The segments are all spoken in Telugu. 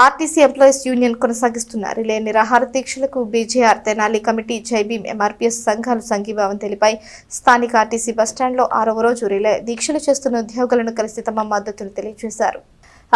ఆర్టీసీ ఎంప్లాయీస్ యూనియన్ కొనసాగిస్తున్న రిలే నిరాహార దీక్షలకు BJR Tenali committee Jai Bhim MRPS సంఘాలు సంఘీభావం తెలిపాయి. స్థానిక ఆర్టీసీ బస్టాండ్లో 6వ రోజు రిలే దీక్షలు చేస్తున్న ఉద్యోగులను కలిసి తమ మద్దతును తెలియజేశారు.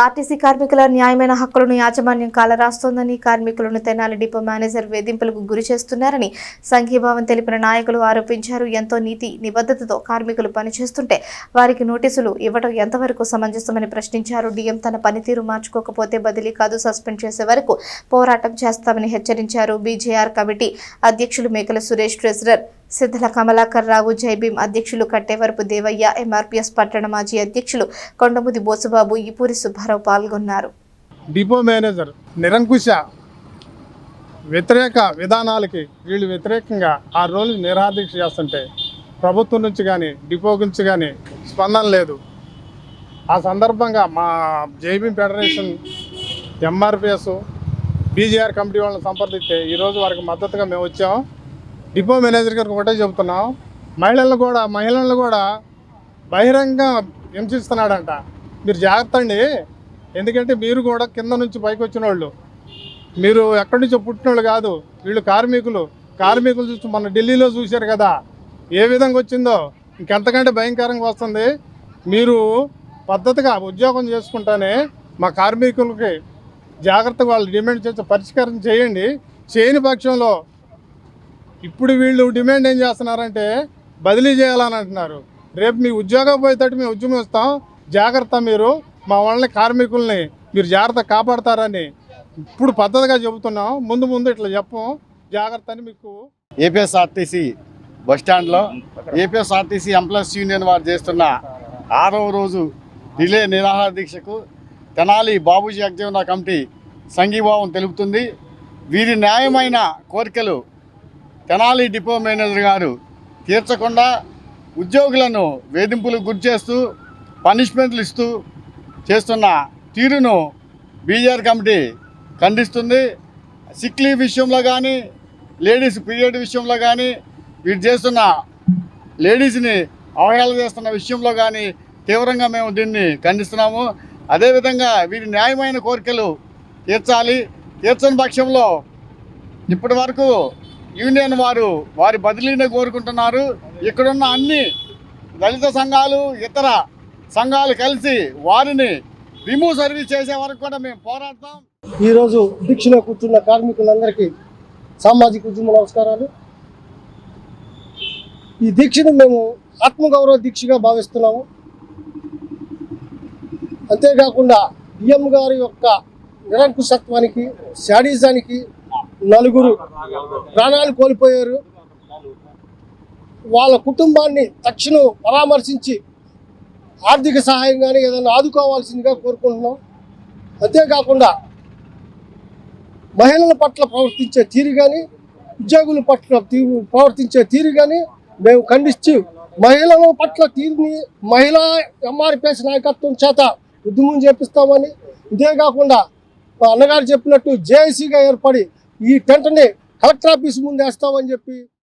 ఆర్టీసీ కార్మికుల న్యాయమైన హక్కులను యాజమాన్యం కాలరాస్తోందని, కార్మికులను తెనాలి డిపో మేనేజర్ వేధింపులకు గురి చేస్తున్నారని సంఘీభావం తెలిపిన నాయకులు ఆరోపించారు. ఎంతో నీతి నిబద్ధతతో కార్మికులు పనిచేస్తుంటే వారికి నోటీసులు ఇవ్వడం ఎంతవరకు సమంజసమని ప్రశ్నించారు. డిఎం తన పనితీరు మార్చుకోకపోతే బదిలీ కాదు, సస్పెండ్ చేసే వరకు పోరాటం చేస్తామని హెచ్చరించారు. బీజేఆర్ కమిటీ అధ్యక్షులు మేకల సురేష్, ట్రెజరర్ సిద్ధల కమలాకర్ రావు, జైభీం అధ్యక్షులు కట్టేవరపు దేవయ్య, ఎంఆర్పీఎస్ పట్టణ మాజీ అధ్యక్షులు కొండముది బోసుబాబు, ఈపూరి సుబ్బారావు పాల్గొన్నారు. డిపో మేనేజర్ నిరంకుశ వ్యతిరేక విధానాలకి వీళ్ళు వ్యతిరేకంగా 6 రోజులు నిరాదీక్ష చేస్తుంటే ప్రభుత్వం నుంచి కానీ డిపో నుంచి కానీ స్పందన లేదు. ఆ సందర్భంగా మా Jai Bhim federation, MRPS, BJR committee వాళ్ళని సంప్రదిస్తే ఈరోజు వారికి మద్దతుగా మేము వచ్చాం. డిపో మేనేజర్ గారికి ఒకటే చెబుతున్నాం, మహిళలను కూడా బహిరంగంగా హింసిస్తున్నాడంట. మీరు జాగ్రత్త అండి, ఎందుకంటే మీరు కూడా కింద నుంచి పైకి వచ్చిన వాళ్ళు, మీరు ఎక్కడి నుంచో పుట్టిన వాళ్ళు కాదు. వీళ్ళు కార్మికులు చూసి మన ఢిల్లీలో చూశారు కదా ఏ విధంగా వచ్చిందో, ఇంకెంతకంటే భయంకరంగా వస్తుంది. మీరు పద్ధతిగా ఉద్యోగం చేసుకుంటానే మా కార్మికులకి జాగ్రత్తగా వాళ్ళు డిమాండ్ చేసి పరిష్కారం చేయండి. చేయని పక్షంలో ఇప్పుడు వీళ్ళు డిమాండ్ ఏం చేస్తున్నారంటే బదిలీ చేయాలని అంటున్నారు. రేపు మీ ఉద్యోగం పోయేటట్టు మేము ఉద్యమిస్తాం, జాగ్రత్త, మీరు మా వాళ్ళని కార్మికుల్ని మీరు జాగ్రత్త కాపాడతారని ఇప్పుడు పద్ధతిగా చెబుతున్నాం. ముందు ఇట్లా చెప్పం, జాగ్రత్త అని మీకు. ఏపీఎస్ఆర్టీసీ బస్టాండ్లో ఏపీఎస్ఆర్టీసీ ఎంప్లాయీస్ యూనియన్ వారు చేస్తున్న 6వ రోజు రిలే నిరాహార దీక్షకు తెనాలి బాబూజీ జగజీవన కమిటీ సంఘీభావం తెలుపుతుంది. వీరి న్యాయమైన కోరికలు తెనాలి డిపో మేనేజర్ గారు తీర్చకుండా ఉద్యోగులను వేధింపులకు గురి చేస్తూ పనిష్మెంట్లు ఇస్తూ చేస్తున్న తీరును బీజేఆర్ కమిటీ ఖండిస్తుంది. సిక్ లీవ్ విషయంలో కానీ, లేడీస్ పీరియడ్ విషయంలో కానీ, వీరు చేస్తున్న లేడీస్ని అవహేళన చేస్తున్న విషయంలో కానీ తీవ్రంగా మేము దీన్ని ఖండిస్తున్నాము. అదేవిధంగా వీరి న్యాయమైన కోరికలు తీర్చని పక్షంలో ఇప్పటి వరకు యూనియన్ వారి బదిలీని కోరుకుంటున్నారు. ఇక్కడున్న అన్ని దళిత సంఘాలు, ఇతర సంఘాలు కలిసి వారిని రిమూవ్ సర్వీస్ చేసే వరకు కూడా మేము పోరాడతాం. ఈరోజు దీక్షలో కూర్చున్న కార్మికులందరికీ సామాజిక ఉద్యమ నమస్కారాలు. ఈ దీక్షను మేము ఆత్మగౌరవ దీక్షగా భావిస్తున్నాము. అంతేకాకుండా డిఎం గారి యొక్క నిరంకుశత్వానికి, శాడిజానికి 4 ప్రాణాలు కోల్పోయారు. వాళ్ళ కుటుంబాన్ని తక్షణం పరామర్శించి ఆర్థిక సహాయం కానీ ఏదైనా ఆదుకోవాల్సిందిగా కోరుకుంటున్నాం. అంతేకాకుండా మహిళల పట్ల ప్రవర్తించే తీరు కానీ, ఉద్యోగుల పట్ల ప్రవర్తించే తీరు కానీ మేము ఖండిస్తూ మహిళల పట్ల తీరుని మహిళా ఎంఆర్పీఎస్ నాయకత్వం చేత ఉద్యమం చేపిస్తామని, ఇదేకాకుండా అన్నగారు చెప్పినట్టు జేఏసీగా ఏర్పడి ఈ టెంట్ని కలెక్టర్ ఆఫీస్ ముందు వేస్తామని చెప్పి